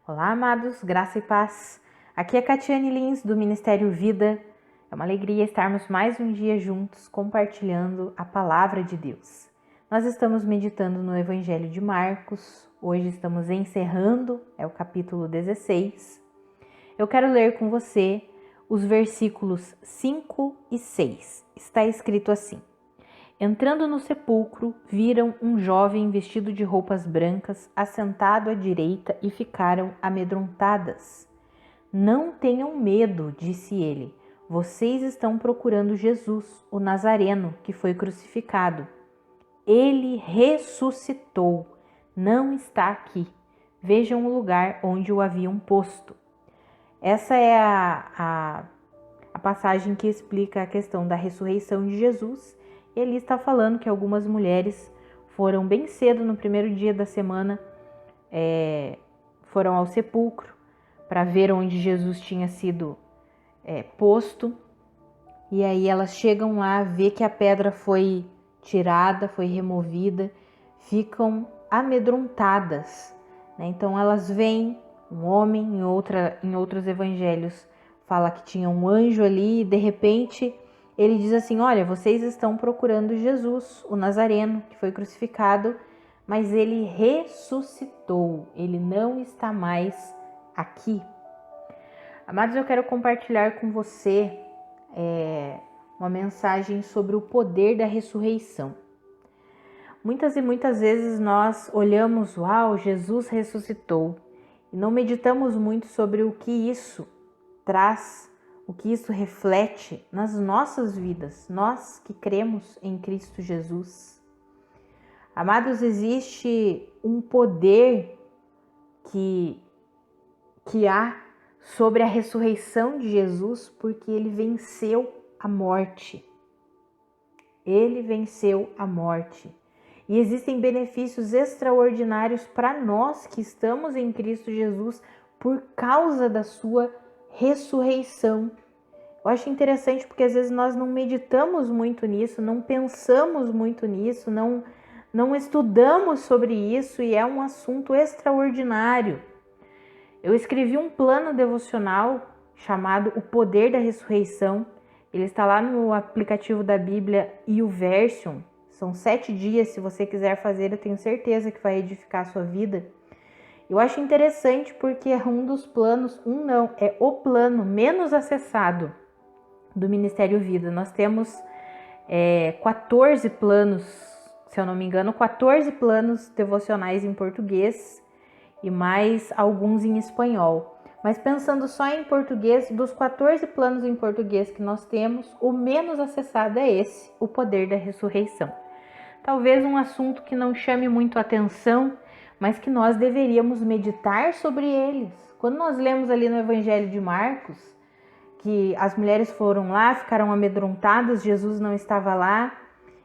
Olá, amados, graça e paz. Aqui é Catiane Lins, do Ministério Vida. É uma alegria estarmos mais um dia juntos, compartilhando a palavra de Deus. Nós estamos meditando no Evangelho de Marcos. Hoje estamos encerrando, o capítulo 16. Eu quero ler com você os versículos 5 e 6. Está escrito assim: Entrando no sepulcro, viram um jovem vestido de roupas brancas, assentado à direita, e ficaram amedrontadas. Não tenham medo, disse ele. Vocês estão procurando Jesus, o Nazareno, que foi crucificado. Ele ressuscitou. Não está aqui. Vejam o lugar onde o haviam posto. Essa é a passagem que explica a questão da ressurreição de Jesus. Ele está falando que algumas mulheres foram bem cedo, no primeiro dia da semana, foram ao sepulcro para ver onde Jesus tinha sido posto. E aí elas chegam lá, vê que a pedra foi tirada, foi removida, ficam amedrontadas, né? Então elas veem um homem, em outros evangelhos fala que tinha um anjo ali, e de repente ele diz assim: olha, vocês estão procurando Jesus, o Nazareno, que foi crucificado, mas ele ressuscitou, ele não está mais aqui. Amados, eu quero compartilhar com você uma mensagem sobre o poder da ressurreição. Muitas e muitas vezes nós olhamos, uau, Jesus ressuscitou, e não meditamos muito sobre o que isso traz, o que isso reflete nas nossas vidas, nós que cremos em Cristo Jesus. Amados, existe um poder que há sobre a ressurreição de Jesus, porque ele venceu a morte. Ele venceu a morte. E existem benefícios extraordinários para nós que estamos em Cristo Jesus por causa da sua ressurreição. Eu acho interessante porque às vezes nós não meditamos muito nisso, não pensamos muito nisso, não estudamos sobre isso, e é um assunto extraordinário. Eu escrevi um plano devocional chamado O Poder da Ressurreição. Ele está lá no aplicativo da Bíblia YouVersion. São 7 dias, se você quiser fazer, eu tenho certeza que vai edificar a sua vida. Eu acho interessante porque é um dos planos, é o plano menos acessado do Ministério Vida. Nós temos 14 planos, se eu não me engano, 14 planos devocionais em português e mais alguns em espanhol. Mas pensando só em português, dos 14 planos em português que nós temos, o menos acessado é esse, o poder da ressurreição. Talvez um assunto que não chame muito atenção, mas que nós deveríamos meditar sobre eles. Quando nós lemos ali no Evangelho de Marcos, que as mulheres foram lá, ficaram amedrontadas, Jesus não estava lá,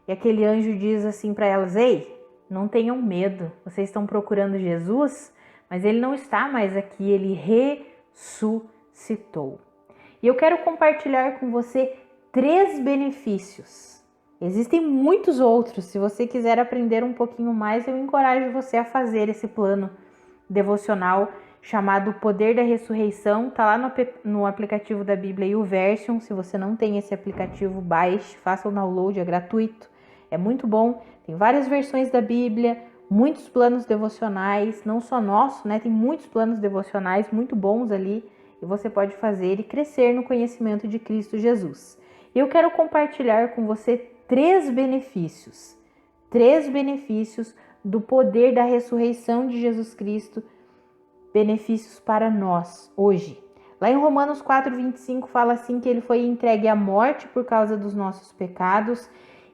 e aquele anjo diz assim para elas: ei, não tenham medo, vocês estão procurando Jesus, mas ele não está mais aqui, ele ressuscitou. E eu quero compartilhar com você 3 benefícios. Existem muitos outros. Se você quiser aprender um pouquinho mais, eu encorajo você a fazer esse plano devocional chamado Poder da Ressurreição. Está lá no aplicativo da Bíblia YouVersion. Se você não tem esse aplicativo, baixe, faça o download, é gratuito. É muito bom. Tem várias versões da Bíblia, muitos planos devocionais, não só nosso, né? Tem muitos planos devocionais muito bons ali, e você pode fazer e crescer no conhecimento de Cristo Jesus. Eu quero compartilhar com você 3 benefícios do poder da ressurreição de Jesus Cristo, benefícios para nós hoje. Lá em Romanos 4:25 fala assim que ele foi entregue à morte por causa dos nossos pecados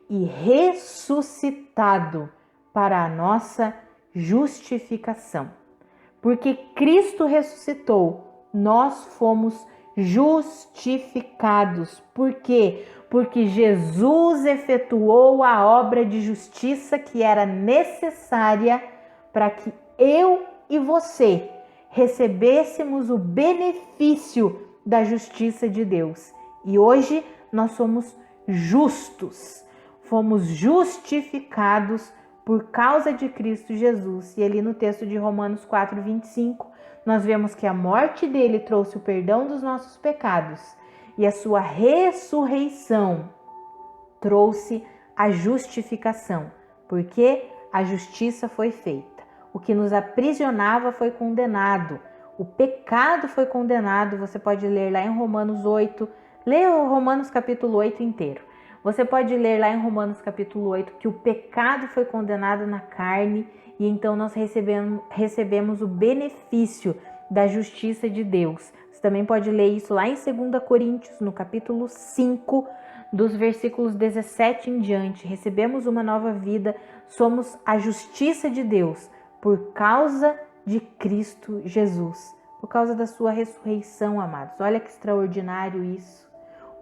e ressuscitado para a nossa justificação. Porque Cristo ressuscitou, nós fomos justificados. Por quê? Porque Jesus efetuou a obra de justiça que era necessária para que eu e você recebêssemos o benefício da justiça de Deus. E hoje nós somos justos, fomos justificados por causa de Cristo Jesus. E ali no texto de Romanos 4:25, nós vemos que a morte dele trouxe o perdão dos nossos pecados e a sua ressurreição trouxe a justificação, porque a justiça foi feita. O que nos aprisionava foi condenado. O pecado foi condenado. Você pode ler lá em Romanos 8. Leia o Romanos capítulo 8 inteiro. Você pode ler lá em Romanos capítulo 8 que o pecado foi condenado na carne e então nós recebemos o benefício da justiça de Deus. Você também pode ler isso lá em 2 Coríntios, no capítulo 5, dos versículos 17 em diante. Recebemos uma nova vida, somos a justiça de Deus por causa de Cristo Jesus, por causa da sua ressurreição, amados. Olha que extraordinário isso.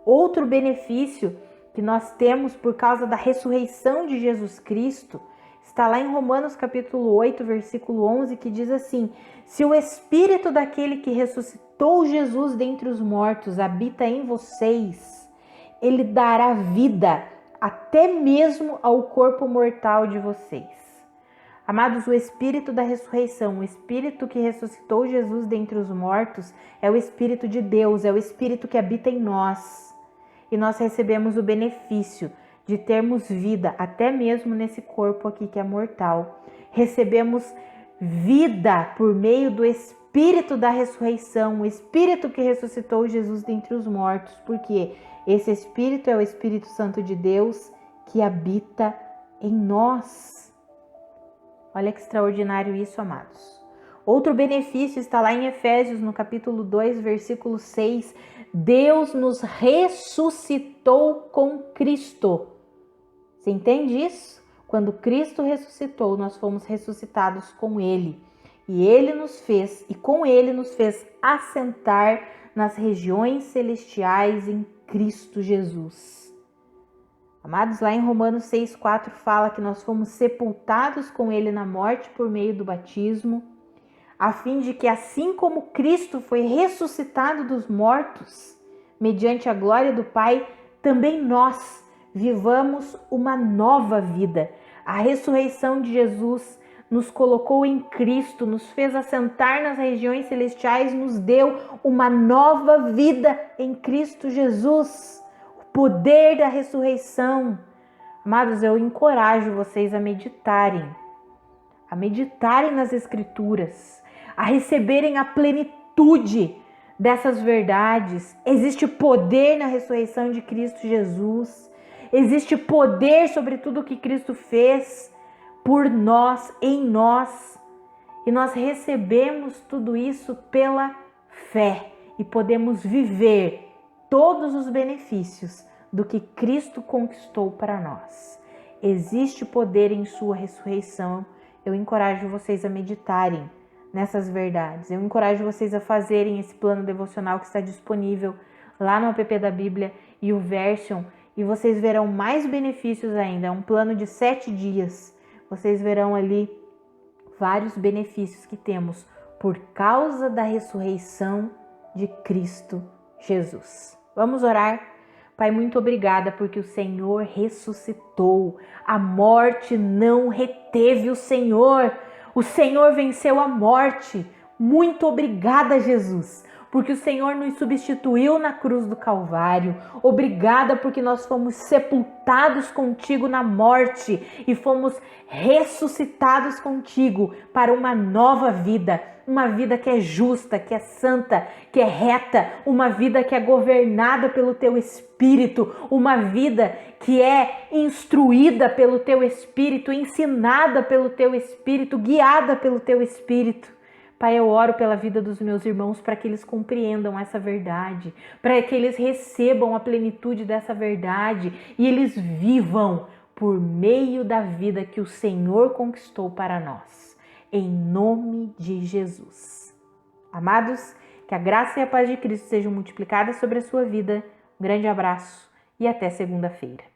Outro benefício que nós temos por causa da ressurreição de Jesus Cristo está lá em Romanos capítulo 8, versículo 11, que diz assim: se o Espírito daquele que ressuscitou Jesus dentre os mortos habita em vocês, ele dará vida até mesmo ao corpo mortal de vocês. Amados, o Espírito da ressurreição, o Espírito que ressuscitou Jesus dentre os mortos, é o Espírito de Deus, é o Espírito que habita em nós. E nós recebemos o benefício de termos vida, até mesmo nesse corpo aqui que é mortal. Recebemos vida por meio do Espírito da ressurreição, o Espírito que ressuscitou Jesus dentre os mortos, porque esse Espírito é o Espírito Santo de Deus que habita em nós. Olha que extraordinário isso, amados. Outro benefício está lá em Efésios, no capítulo 2, versículo 6. Deus nos ressuscitou com Cristo. Você entende isso? Quando Cristo ressuscitou, nós fomos ressuscitados com Ele. E Ele nos fez, e com Ele nos fez assentar nas regiões celestiais em Cristo Jesus. Amados, lá em Romanos 6,4 fala que nós fomos sepultados com Ele na morte por meio do batismo, a fim de que assim como Cristo foi ressuscitado dos mortos, mediante a glória do Pai, também nós vivamos uma nova vida. A ressurreição de Jesus nos colocou em Cristo, nos fez assentar nas regiões celestiais, nos deu uma nova vida em Cristo Jesus. O poder da ressurreição. Amados, eu encorajo vocês a meditarem nas Escrituras, a receberem a plenitude dessas verdades. Existe poder na ressurreição de Cristo Jesus. Existe poder sobre tudo que Cristo fez por nós, em nós. E nós recebemos tudo isso pela fé e podemos viver todos os benefícios do que Cristo conquistou para nós. Existe poder em sua ressurreição. Eu encorajo vocês a meditarem nessas verdades. Eu encorajo vocês a fazerem esse plano devocional que está disponível lá no app da Bíblia e o Version, e vocês verão mais benefícios ainda. É um plano de 7 dias. Vocês verão ali vários benefícios que temos por causa da ressurreição de Cristo Jesus. Vamos orar? Pai, muito obrigada porque o Senhor ressuscitou. A morte não reteve o Senhor. O Senhor venceu a morte. Muito obrigada, Jesus, porque o Senhor nos substituiu na cruz do Calvário. Obrigada porque nós fomos sepultados contigo na morte e fomos ressuscitados contigo para uma nova vida. Uma vida que é justa, que é santa, que é reta, uma vida que é governada pelo Teu Espírito, uma vida que é instruída pelo Teu Espírito, ensinada pelo Teu Espírito, guiada pelo Teu Espírito. Pai, eu oro pela vida dos meus irmãos para que eles compreendam essa verdade, para que eles recebam a plenitude dessa verdade e eles vivam por meio da vida que o Senhor conquistou para nós. Em nome de Jesus. Amados, que a graça e a paz de Cristo sejam multiplicadas sobre a sua vida. Um grande abraço e até segunda-feira.